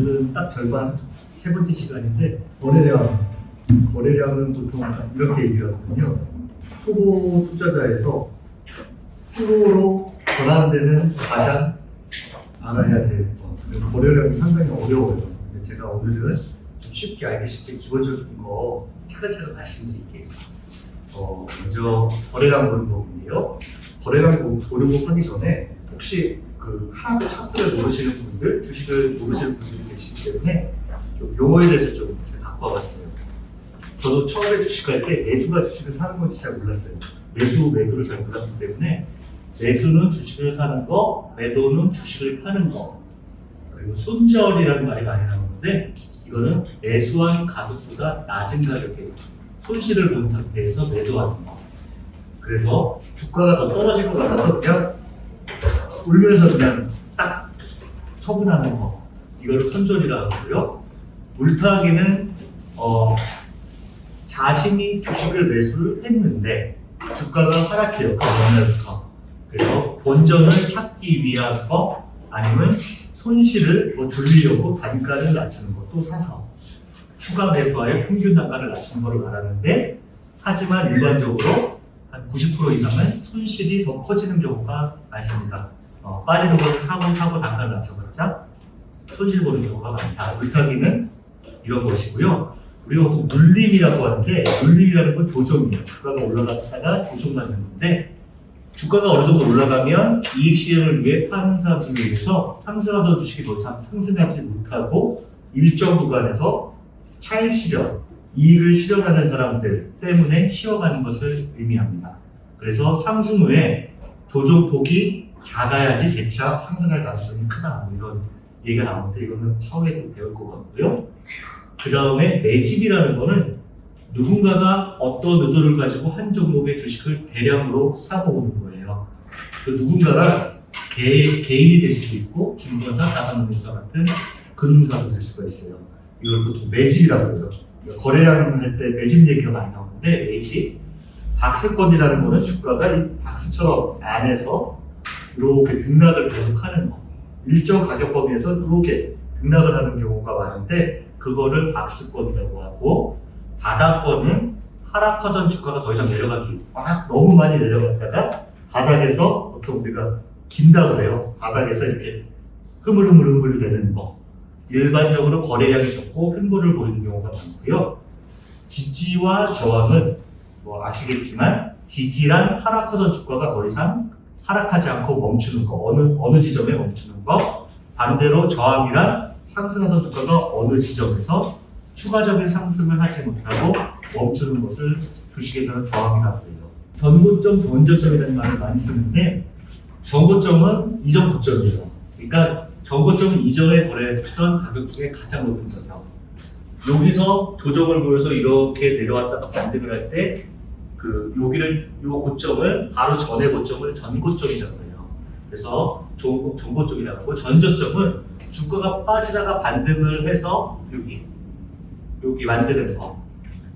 오늘은 딱 절반 세 번째 시간인데 거래량은 보통 이렇게 얘기하거든요. 초보 투자자에서 프로로 전환되는 가장 알아야 될 것. 거래량이 상당히 어려워요. 근데 제가 오늘은 좀 쉽게 알기 쉽게 기본적인 거 차근차근 말씀드릴게요. 먼저 거래량 보는 법인데요. 거래량 보는 법 하기 전에 혹시 하나도 차트를 모르시는 분들, 주식을 모르시는 분들이 계시기 때문에 좀 용어에 대해서 좀 제가 갖고 와봤어요. 저도 처음에 주식할 때 매수가 주식을 사는 건지 잘 몰랐어요. 매수, 매도를 잘 몰랐기 때문에 매수는 주식을 사는 거, 매도는 주식을 파는 거, 그리고 손절이라는 말이 많이 나오는데 이거는 매수한 가격보다 낮은 가격에 손실을 본 상태에서 매도하는 거. 그래서 주가가 더 떨어질 것 같아서 그냥 울면서 그냥 딱 처분하는 거. 이거를 손절이라고 하고요. 물타기는 자신이 주식을 매수를 했는데 주가가 하락해요. 그 전날부터. 그래서 본전을 찾기 위한 거 아니면 손실을 줄이려고 단가를 낮추는 것도 사서 추가 매수와의 평균 단가를 낮추는 것을 말하는데 하지만 일반적으로 한 90% 이상은 손실이 더 커지는 경우가 많습니다. 빠지는 것을 사고 단가를 낮춰봤자 손실 보는 경우가 많다. 물타기는 이런 것이고요. 우리가 보통 눌림이라고 하는데 눌림이라는 건 조정이에요. 주가가 올라갔다가 조정받는 건데 주가가 어느 정도 올라가면 이익 실현을 위해 파는 사람들을 위해서 상승하던 주식이 더 이상 상승하지 못하고 일정 구간에서 차익 실현, 이익을 실현하는 사람들 때문에 쉬어가는 것을 의미합니다. 그래서 상승 후에 조정폭이 작아야지 재차 상승할 가능성이 크다. 이런 얘기가 나오는데 이거는 차후에 또 배울 것 같고요. 그 다음에 매집이라는 거는 누군가가 어떤 의도를 가지고 한 종목의 주식을 대량으로 사모으는 거예요. 그 누군가가 개인이 될 수도 있고 증권사, 자산운용사 같은 금융사도 될 수가 있어요. 이걸 보통 매집이라고 해요. 거래량 할 때 매집 얘기가 많이 나오는데 매집, 박스권이라는 거는 주가가 이 박스처럼 안에서 이렇게 등락을 계속하는 거. 일정 가격 범위에서 이렇게 등락을 하는 경우가 많은데 그거를 박스권이라고 하고 바닥권은 하락하던 주가가 더 이상 내려가기 너무 많이 내려갔다가 바닥에서 보통 우리가 긴다고 해요. 바닥에서 이렇게 흐물흐물 되는 거. 일반적으로 거래량이 적고 횡보를 보이는 경우가 많고요. 지지와 저항은 아시겠지만 지지란 하락하던 주가가 더 이상 하락하지 않고 멈추는 거. 어느 지점에 멈추는 거. 반대로 저항이란 상승하던 주가가 어느 지점에서 추가적인 상승을 하지 못하고 멈추는 것을 주식에서는 저항이라고 해요. 전고점, 전저점이라는 말을 많이 쓰는데 전고점은 이전 고점이에요. 그러니까 전고점은 이전에 거래했던 가격 중에 가장 높은 가격. 여기서 조정을 보여서 이렇게 내려왔다가 반등을 할 때 요 고점을 바로 전의 고점을 전고점이라고 해요. 그래서 전고점이라고 하고 전저점은 주가가 빠지다가 반등을 해서 여기 만드는 거.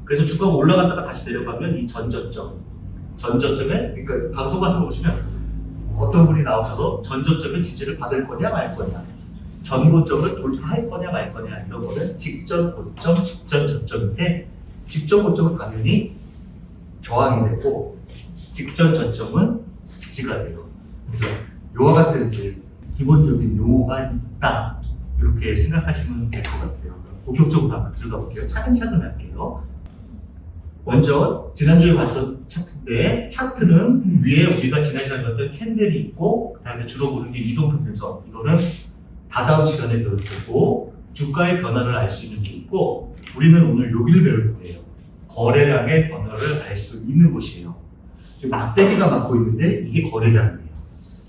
그래서 주가가 올라갔다가 다시 내려가면 이 전저점에 그러니까 방송 같은 거 보시면 어떤 분이 나오셔서 전저점에 지지를 받을 거냐 말 거냐, 전고점을 돌파할 거냐 말 거냐 이런 거는 직전 고점, 직전 저점인데 직전 고점은 당연히 저항이 되고 직전 저점은 지지가 돼요. 그래서 요와 같은 이제 기본적인 용어가 있다 이렇게 생각하시면 될 것 같아요. 본격적으로 한번 들어가 볼게요. 차근차근 할게요. 먼저 지난주에 봤던 차트인데 차트는 위에 우리가 지난 시간에 봤던 캔들이 있고 그 다음에 주로 보는 게 이동평균선. 이거는 다다음 시간에 배울 거고 주가의 변화를 알 수 있는 게 있고 우리는 오늘 여기를 배울 거예요. 거래량의 변화를 알 수 있는 곳이에요. 막대기가 갖고 있는데 이게 거래량이에요.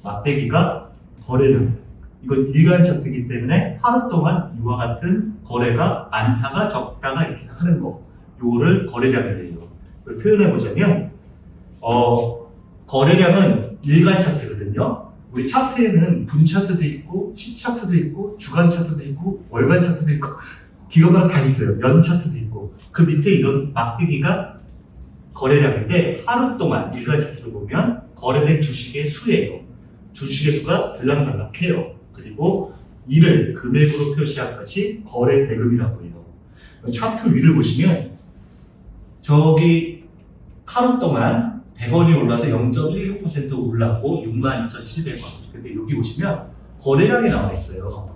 막대기가 거래량. 이건 일간 차트이기 때문에 하루 동안 이와 같은 거래가 많다가 적다가 이렇게 하는 거. 요거를 거래량이래요. 이걸 표현해 보자면 거래량은 일간 차트거든요. 우리 차트에는 분 차트도 있고 시 차트도 있고 주간 차트도 있고 월간 차트도 있고 기간마다 다 있어요. 연 차트도 있고 그 밑에 이런 막대기가 거래량인데 하루 동안 일간 차트로 보면 거래된 주식의 수예요. 주식의 수가 들락날락해요. 그리고 이를 금액으로 표시한 것이 거래 대금이라고 해요. 차트 위를 보시면 저기 하루 동안 100원이 올라서 0.16% 올랐고 62,700원. 근데 여기 보시면 거래량이 나와 있어요.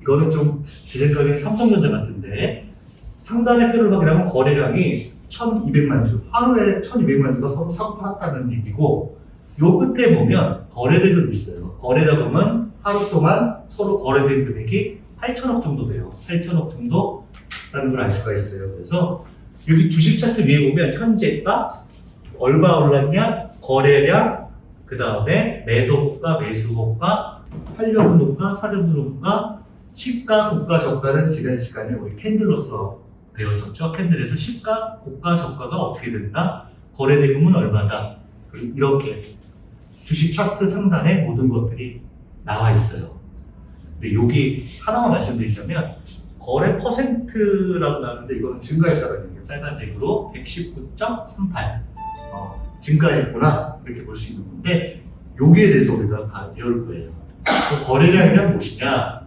이거는 좀 제 생각에는 삼성전자 같은데 상단의 표를 확인하면 거래량이 1,200만 주, 하루에 1,200만 주가 서로 사고 팔았다는 얘기고 요 끝에 보면 거래대금이 있어요. 거래대금은 하루 동안 서로 거래된 금액이 8천억 정도 돼요. 8천억 정도라는 걸 알 수가 있어요. 그래서 여기 주식 차트 위에 보면 현재가 얼마 올랐냐, 거래량, 그 다음에 매도 호가, 매수 호가, 팔려는 호가, 사려는 호가, 시가, 고가, 저가는 지난 시간에 우리 캔들로서 배웠었죠. 캔들에서 시가, 고가, 저가가 어떻게 된다, 거래대금은 얼마다, 그리고 이렇게 주식 차트 상단에 모든 것들이 나와 있어요. 근데 여기 하나만 말씀드리자면 거래 퍼센트라고 나오는데 이거는 증가했다는 얘기예요. 빨간색으로 119.38 증가했구나 이렇게 볼 수 있는 건데 여기에 대해서 우리가 다 배울 거예요. 거래량이란 무엇이냐?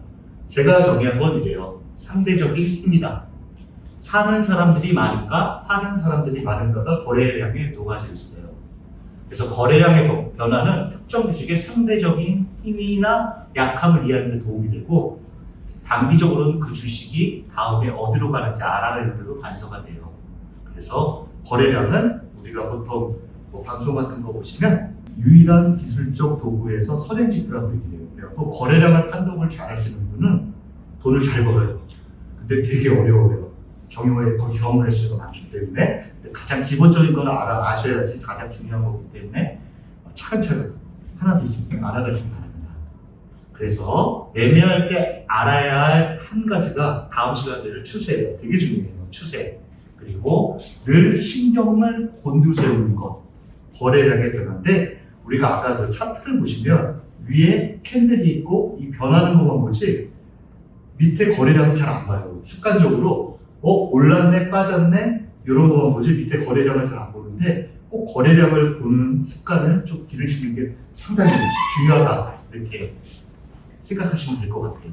제가 정의한 건 이래요. 상대적인 힘이다. 사는 사람들이 많은가 파는 사람들이 많은가가 거래량에 녹아져 있어요. 그래서 거래량의 변화는 특정 주식의 상대적인 힘이나 약함을 이해하는 데 도움이 되고 단기적으로는 그 주식이 다음에 어디로 가는지 알아내는 데도 단서가 돼요. 그래서 거래량은 우리가 보통 방송 같은 거 보시면 유일한 기술적 도구에서 선행지표라고 얘기해요. 그래서 거래량을 판독을 잘 하시는 분은 돈을 잘 벌어요. 근데 되게 어려워요. 경험을 했을 거 많기 때문에 가장 기본적인 건 아셔야지 가장 중요한 거기 때문에 차근차근 하나둘씩 알아가시기 바랍니다. 그래서 매매할 때 알아야 할 한 가지가 다음 시간대를 추세예요. 되게 중요해요. 추세. 그리고 늘 신경을 곤두세우는 것. 거래량의 변화인데 우리가 아까 그 차트를 보시면 위에 캔들이 있고 이 변하는 것만 보지 밑에 거래량은 잘 안 봐요. 습관적으로 올랐네 빠졌네 이런 것만 보지 밑에 거래량을 잘 안 보는데 꼭 거래량을 보는 습관을 좀 기르시는 게 상당히 중요하다 이렇게 생각하시면 될 것 같아요.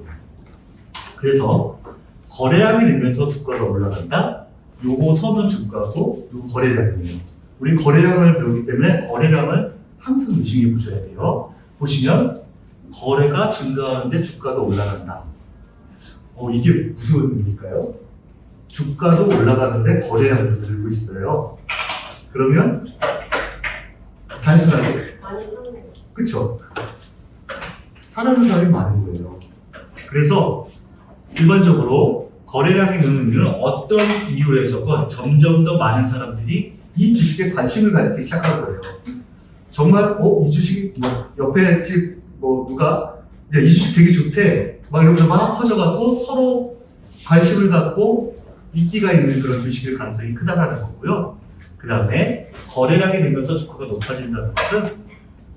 그래서 거래량이 늘면서 주가가 올라간다. 요거 선은 주가고 요 거래량이에요. 우리 거래량을 배우기 때문에 거래량을 항상 유심히 보셔야 돼요. 보시면 거래가 증가하는데 주가도 올라간다. 이게 무슨 의미일까요? 주가도 올라가는데 거래량도 늘고 있어요. 그러면 단순하게 많이 샀네요. 그쵸? 사려는 사람이 많은 거예요. 그래서 일반적으로 거래량이 느는 이유는 어떤 이유에서건 점점 더 많은 사람들이 이 주식에 관심을 가지기 시작한 거예요. 정말 이 주식이 옆에 집 누가 야, 이 주식 되게 좋대 막 이러면서 막 퍼져갖고 서로 관심을 갖고 인기가 있는 그런 주식일 가능성이 크다라는 거고요. 그 다음에 거래량이 늘면서 주가가 높아진다는 것은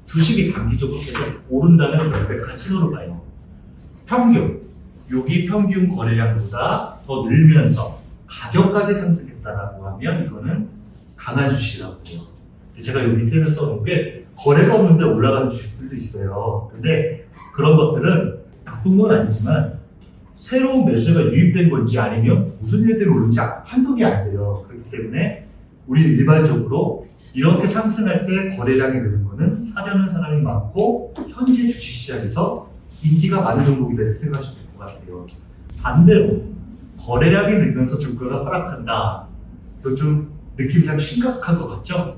주식이 단기적으로 계속 오른다는 명백한 신호로 봐요. 여기 평균 거래량보다 더 늘면서 가격까지 상승했다라고 하면 이거는 강한 주식이라고 해요. 제가 여기 밑에서 써놓은 게 거래가 없는데 올라가는 주식들도 있어요. 근데 그런 것들은 나쁜 건 아니지만 새로운 매수가 유입된 건지 아니면 무슨 일들이 오는지 판독이 안 돼요. 그렇기 때문에 우리는 일반적으로 이렇게 상승할 때 거래량이 느는 거는 사려는 사람이 많고 현재 주식시장에서 인기가 많은 종목이다 이렇게 생각하시면 될 것 같아요. 반대로 거래량이 늘면서 주가가 하락한다. 이거 좀 느낌상 심각한 것 같죠?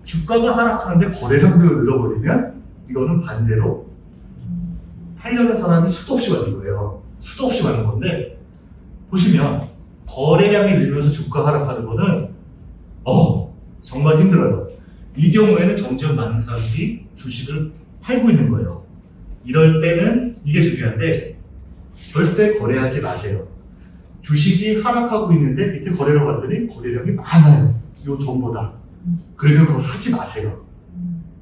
주가가 하락하는데 거래량도 늘어버리면 이거는 반대로 팔려는 사람이 수도 없이 많은 거예요. 수도 없이 많은 건데 보시면 거래량이 늘면서 주가가 하락하는 거는 정말 힘들어요. 이 경우에는 점점 많은 사람들이 주식을 팔고 있는 거예요. 이럴 때는 이게 중요한데 절대 거래하지 마세요. 주식이 하락하고 있는데 밑에 거래로 봤더니 거래량이 많아요. 요 전보다. 그러면 그거 사지 마세요.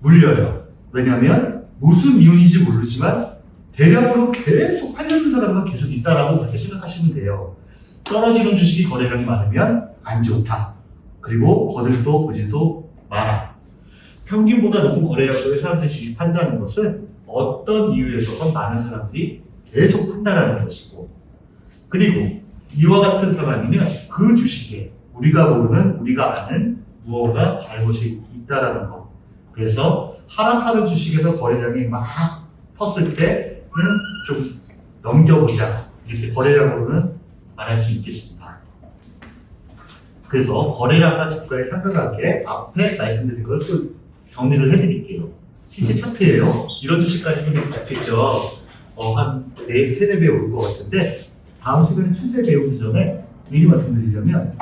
물려요. 왜냐하면 무슨 이유인지 모르지만 대량으로 계속 팔려는 사람만 계속 있다라고 그렇게 생각하시면 돼요. 떨어지는 주식이 거래량이 많으면 안 좋다. 그리고 거들도 보지도 마라. 평균보다 높은 거래량의 사람들이 주식 판다는 것은 어떤 이유에서건 많은 사람들이 계속 한다라는 것이고, 그리고 이와 같은 상황이면 그 주식에 우리가 모르는, 우리가 아는 무언가 잘못이 있다라는 것. 그래서 하락하는 주식에서 거래량이 막 텄을 때는 좀 넘겨보자, 이렇게 거래량으로는 말할 수 있겠습니다. 그래서 거래량과 주가의 상관관계 앞에 말씀드린 걸 또 정리를 해드릴게요. 실제 차트예요. 이런 주식까지는 잡겠죠. 한 3-4배 올 것 같은데, 다음 시간에 추세 배우기 전에 미리 말씀드리자면,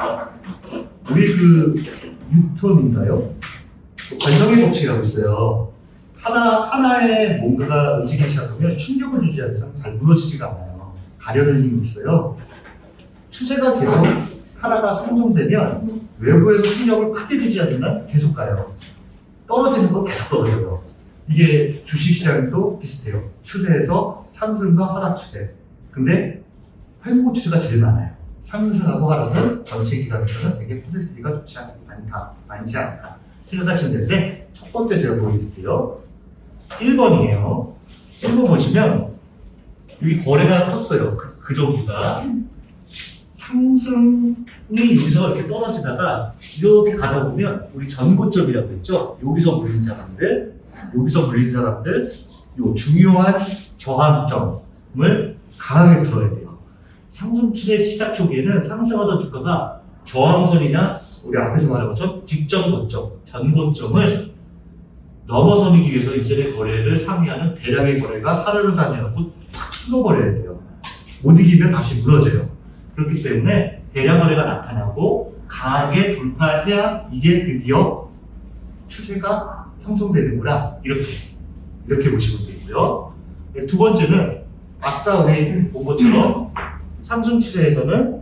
우리 그 뉴턴인가요? 관성의 법칙이라고 있어요. 하나의 뭔가가 움직이기 시작하면 충격을 주지 않는 잘 무너지지가 않아요. 가려는 힘이 있어요. 추세가 계속 하나가 상승되면 외부에서 충격을 크게 주지 않는 한 계속 가요. 떨어지는 건 계속 떨어져요. 이게 주식시장도 비슷해요. 추세에서 상승과 하락 추세. 근데 회복 추세가 제일 많아요. 상승하고 하락은 전체 기간에서는 되게 퍼센티지가 많지 않다 생각하시면 되는데, 첫 번째 제가 보여드릴게요. 1번이에요. 1번 보시면 여기 거래가 컸어요. 그 정도가. 상승이 여기서 이렇게 떨어지다가 이렇게 가다 보면 우리 전고점이라고 했죠. 여기서 물린 사람들, 요 중요한 저항점을 강하게 들어야 돼요. 상승 추세 시작 초기에는 상승하던 주가가 저항선이나 우리 앞에서 말한 것처럼 직전 고점, 전고점을 넘어서기 위해서 이전의 거래를 상회하는 대량의 거래가 사르르 사냐고 팍 뚫어버려야 돼요. 못 이기면 다시 무너져요. 그렇기 때문에 대량 거래가 나타나고 강하게 돌파해야 이게 드디어 추세가 형성되는구나, 이렇게 보시면 되고요. 두 번째는 아까 우리 본 것처럼 상승 추세에서는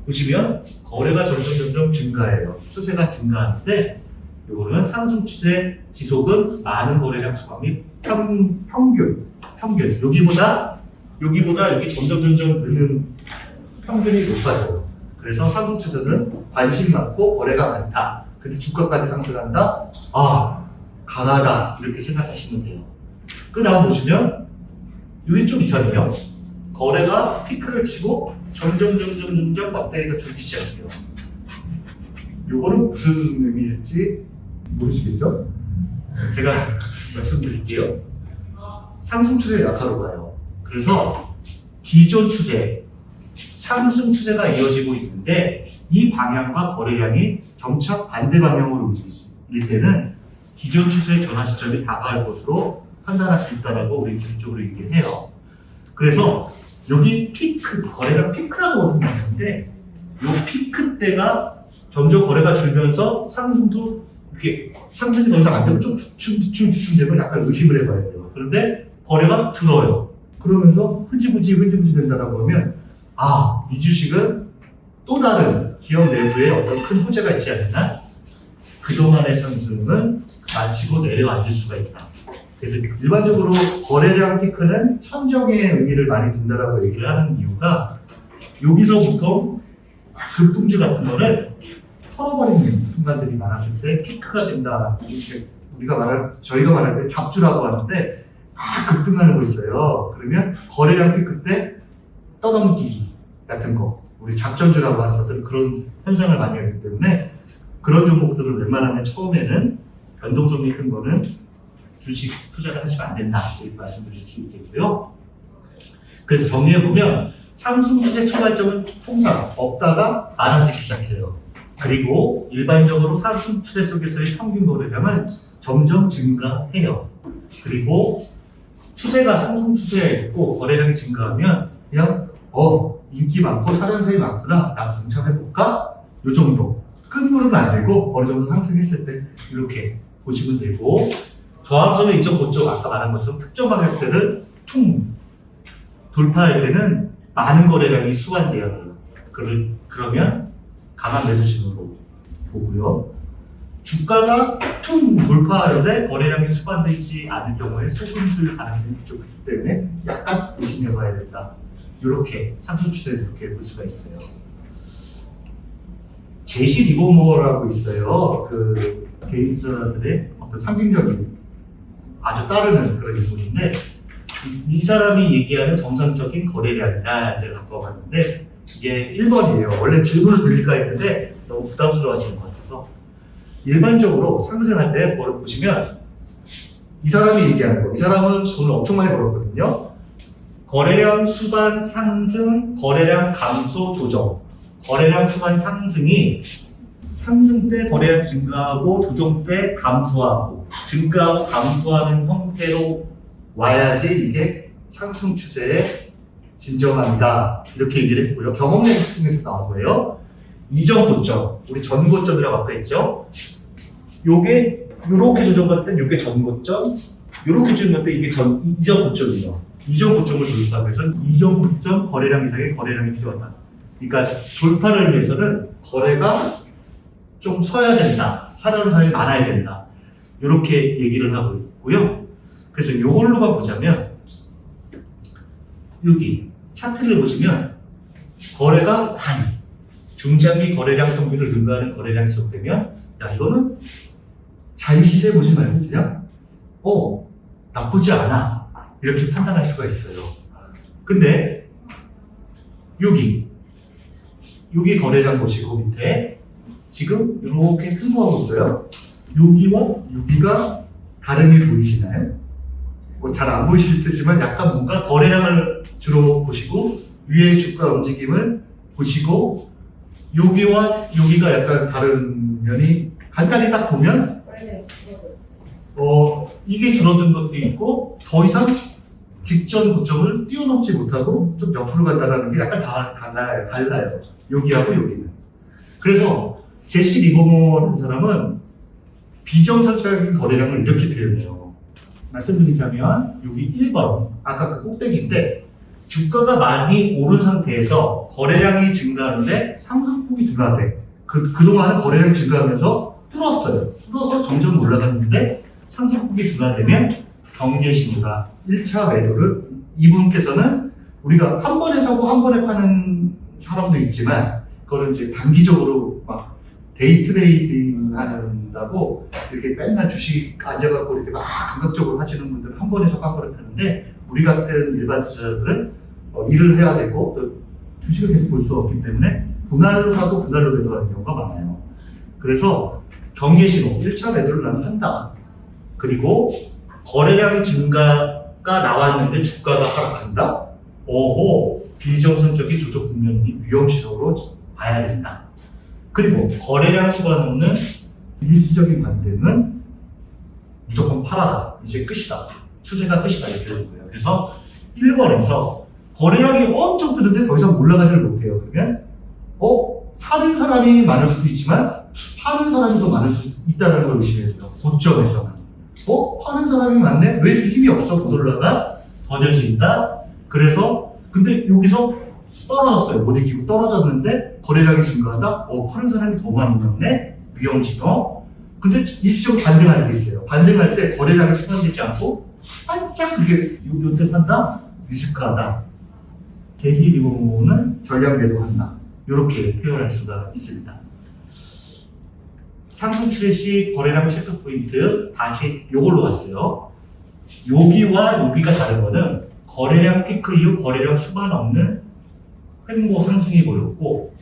보시면 거래가 점점 증가해요. 추세가 증가하는데, 이거는 상승 추세 지속은 많은 거래량 수가 및 평균 여기보다 여기 점점 느는 평균이 높아져요. 그래서 상승 추세는 관심 많고 거래가 많다. 근데 주가까지 상승한다? 강하다. 이렇게 생각하시면 돼요. 그 다음 보시면 여기 좀 이상해요. 거래가 피크를 치고 점점 막대기가 줄기 시작해요. 요거는 무슨 의미일지 모르시겠죠? 제가 말씀드릴게요. 상승 추세 약화로 가요. 그래서 기존 추세, 상승 추세가 이어지고 있는데 이 방향과 거래량이 정착 반대 방향으로 움직일 때는 기존 추세의 전환 시점이 다가올 것으로 판단할 수 있다라고 우리 기술적으로 얘기를 해요. 그래서 여기 피크, 거래량 피크라고 어떤 게 있는데, 이 피크 때가 점점 거래가 줄면서 상승도 이렇게 상승이 더 이상 안 되고 좀 주춤 되면 약간 의심을 해봐야 돼요. 그런데 거래가 줄어요. 그러면서 흐지부지 된다라고 하면, 이 주식은 또 다른 기업 내부에 어떤 큰 호재가 있지 않나? 그동안의 상승은 마치고 내려앉을 수가 있다. 그래서 일반적으로 거래량 피크는 천정의 의미를 많이 둔다라고 얘기를 하는 이유가, 여기서부터 급등주 같은 거를 털어버리는 순간들이 많았을 때 피크가 된다. 이렇게 저희가 말할 때 잡주라고 하는데 급등하는 거 있어요. 그러면 거래량 피크 때 떠넘기기 같은 거, 우리 작전주라고 하는 것들은 그런 현상을 많이 하기 때문에 그런 종목들을 웬만하면 처음에는 변동성이 큰 거는 주식 투자를 하시면 안 된다, 이렇게 말씀드릴 수 있겠고요. 그래서 정리해보면 상승 추세 출발점은 통상 없다가 많아지기 시작해요. 그리고 일반적으로 상승 추세 속에서의 평균 거래량은 점점 증가해요. 그리고 추세가 상승 추세에 있고 거래량이 증가하면 그냥 인기 많고 사전세이 많구나, 나 동참해볼까? 요 정도. 끝물은 안 되고 어느 정도 상승했을 때 이렇게 보시면 되고, 저항선의 이점 고점, 아까 말한 것처럼 특정 가격대를 돌파할 때는 많은 거래량이 수반돼야 돼요. 그러면 강한 매수 신호로 보고요. 주가가 돌파하려는데 거래량이 수반되지 않을 경우에 소금술 가능성이 좋기 때문에 약간 의심해봐야 된다. 이렇게 상승 추세를 이렇게 볼 수가 있어요. 제시 리버모어라고 있어요. 그 개인 투자자들의 어떤 상징적인 아주 따르는 그런 인물인데, 이 사람이 얘기하는 정상적인 거래량이라 이제 갖고 와봤는데 이게 1번이에요. 원래 질문을 드릴까 했는데 너무 부담스러워 하시는 것 같아서 일반적으로 상승할 때 보시면 이 사람이 얘기하는 거, 이 사람은 돈을 엄청 많이 벌었거든요. 거래량 수반 상승, 거래량 감소 조정. 거래량 수반 상승이 상승 때 거래량 증가하고 조정 때 감소하고 증가하고 감소하는 형태로 와야지 이게 상승 추세에 진정합니다. 이렇게 얘기를 했고요. 경험 내용에서 나온 거예요. 이전 고점, 우리 전 고점이라고 아까 했죠. 요게 요렇게 조정할 땐 요게 전 고점, 요렇게 조정할 때 이게 이전 고점이에요. 이전 고점을 돌파하기 위해서는 이전 고점 거래량 이상의 거래량이 필요하다. 그러니까 돌파를 위해서는 거래가 좀 서야 된다. 사려는 사람이 많아야 된다. 이렇게 얘기를 하고 있고요. 그래서 이걸로만 보자면 여기 차트를 보시면 거래가 많이 중장기 거래량 평균을 능가하는 거래량이 지속되면 야 이거는 자의시세 보지 말고 그냥 나쁘지 않아 이렇게 판단할 수가 있어요. 근데 여기 거래량 보시고 밑에 지금 이렇게 흠모하고 있어요. 여기와 여기가 다름이 보이시나요? 잘 안 보이실 테지만 약간 뭔가 거래량을 주로 보시고 위의 주가 움직임을 보시고 여기와 여기가 약간 다른 면이 간단히 딱 보면 이게 줄어든 것도 있고 더 이상 직전 고점을 뛰어넘지 못하고 좀 옆으로 간다는 게 약간 달라요. 여기하고 여기는. 그래서 제시 리버모라는 사람은 비정상적인 거래량을 이렇게 표현해요. 말씀드리자면 여기 1번 아까 그 꼭대기인데 주가가 많이 오른 상태에서 거래량이 증가하는데 상승폭이 둔화돼. 그동안은 거래량이 증가하면서 뚫어서 점점 올라갔는데 상승폭이 둔화되면 경계 신호다. 1차 매도를 이분께서는 우리가 한 번에 사고 한 번에 파는 사람도 있지만 그거는 이제 단기적으로 막 데이 트레이딩 한다고 이렇게 맨날 주식 앉아갖고 이렇게 막 감각적으로 하시는 분들은 한 번에 사고 한 번에 파는데 우리 같은 일반 투자자들은 일을 해야 되고 또 주식을 계속 볼 수 없기 때문에 분할로 사고 분할로 매도하는 경우가 많아요. 그래서 경계 신호 1차 매도를 나는 한다. 그리고 거래량 증가가 나왔는데 주가가 하락한다? 비정상적인 조정 국면이 위험 신호로 봐야 된다. 그리고 거래량 수가 넘는 일시적인 반등은 무조건 팔아라. 이제 끝이다. 추세가 끝이다. 이렇게 되는 거예요. 그래서 1번에서 거래량이 엄청 뜨는데 더 이상 올라가지를 못해요. 그러면 사는 사람이 많을 수도 있지만 파는 사람이 더 많을 수 있다는 걸 의심해야 돼요. 고점에서는. 파는 사람이 많네? 왜 이렇게 힘이 없어? 못 올라가? 버려진다? 그래서 근데 여기서 떨어졌어요. 못 이기고 떨어졌는데 거래량이 증가하다? 파는 사람이 더 많이 났네? 위험 신호. 근데 일시적으로 반등할 때 있어요. 반등할 때 거래량이 수반되지 않고 반짝 이렇게 요때 산다? 리스크하다. 개시 리버모는 전략 매도한다. 이렇게 표현할 수가 있습니다. 상승 추세 시 거래량 체크 포인트 다시 요걸로 왔어요. 여기와 여기가 다른 거는 거래량 피크 이후 거래량 수반 없는 횡보 상승이 보였고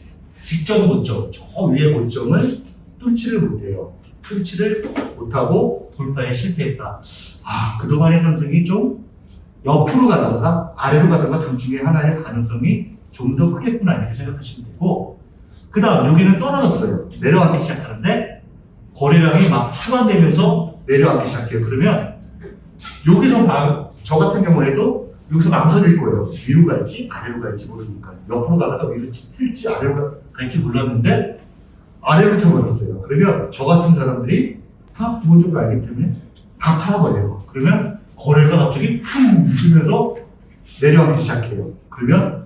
직전 고점, 저 위의 고점을 뚫지를 못해요. 뚫지를 못하고 돌파에 실패했다. 그동안의 상승이 좀 옆으로 가다가 아래로 가다가 둘 중에 하나의 가능성이 좀 더 크겠구나 이렇게 생각하시면 되고 그 다음 여기는 떨어졌어요. 내려앉기 시작하는데 거래량이 막 수반되면서 내려앉기 시작해요. 그러면 여기서 저 같은 경우에도 여기서 망설일 거예요. 위로 갈지 아래로 갈지 모르니까 옆으로 가다가 위로 튈지 아래로 갈지 몰랐는데 아래로 튀어버렸어요. 그러면 저 같은 사람들이 다 기본적으로 알기 때문에 다 팔아버려요. 그러면 거래가 갑자기 쿵 치면서 내려가기 시작해요. 그러면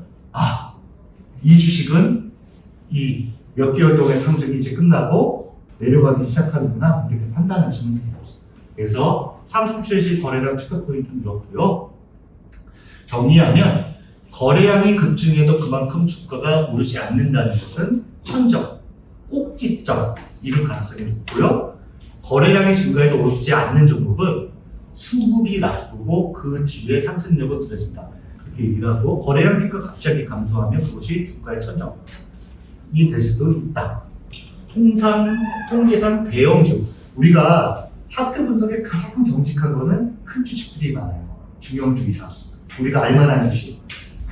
이 주식은 이 몇 개월 동안의 상승이 이제 끝나고 내려가기 시작하는구나 이렇게 판단하시면 돼요. 그래서 상승 추세 시 거래량 체크 포인트는 이렇고요. 정리하면 거래량이 급증해도 그만큼 주가가 오르지 않는다는 것은 천정, 꼭지점 이런 가능성이 높고요. 거래량이 증가해도 오르지 않는 종목은 수급이 나쁘고 그 뒤에 상승력은 들어진다. 그렇게 얘기를 하고 거래량 피크가 갑자기 감소하면 그것이 주가의 천정이 될 수도 있다. 통계상 대형주. 우리가 차트 분석에 가장 정직한 거는 큰 주식들이 많아요. 중형주 이상. 우리가 알만한 주식.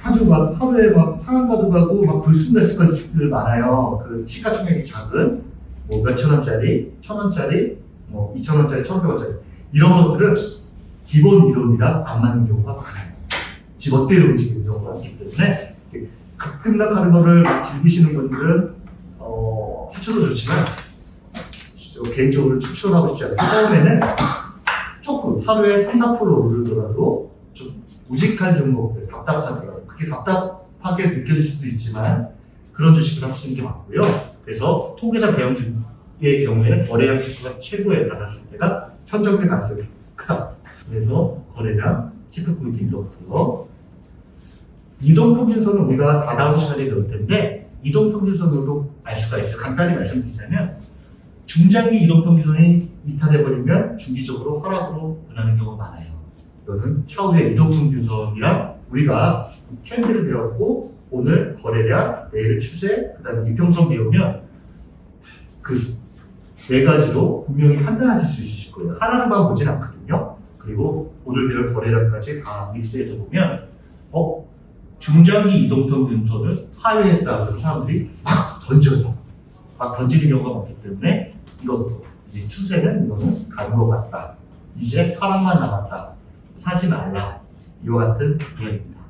아주 막 하루에 막 상한가도 가고 막 불순날수가 주식들 많아요. 그 시가총액이 작은 뭐 몇천 원짜리, 천 원짜리, 뭐 2,000원짜리, 1,500원짜리 이런 것들은 기본 이론이랑 안 맞는 경우가 많아요. 지 멋대로 움직이는 경우가 많기 때문에 급등락하는 거를 막 즐기시는 분들은 하셔도 좋지만 개인적으로 추천하고 싶지 않아요. 처음에는 조금 하루에 3, 4% 오르더라도 좀 우직한 종목들, 답답하더라도 그게 답답하게 느껴질 수도 있지만 그런 주식을 하시는 게 맞고요. 그래서 통계상 대형주의 경우에는 거래량 피크가 최고에 달았을 때가 천정될 가능성이 크다. 그래서 거래량 체크 포인트 이렇고요. 이동평균선은 우리가 다다음 시간에 배울 텐데 이동평균선으로도 알 수가 있어요. 간단히 말씀드리자면 중장기 이동평균선이 이탈해버리면 중기적으로 하락으로 변하는 경우가 많아요. 이거는 차후의 이동평균선이랑 우리가 트렌드를 배웠고 오늘 거래량, 내일의 추세, 그 다음에 이평선 배우면 그 네 가지로 분명히 판단하실 수 있으실 거예요. 하나로만 보진 않거든요. 그리고 오늘 배울 거래량까지 다 믹스해서 보면 중장기 이동평균선을 하회했다 그런 사람들이 막 던져요. 막 던지는 경우가 많기 때문에 이것도 이제 추세는 이거는 가는 것 같다. 이제 하락만 남았다. 사지 말라. 이와 같은 이야기입니다.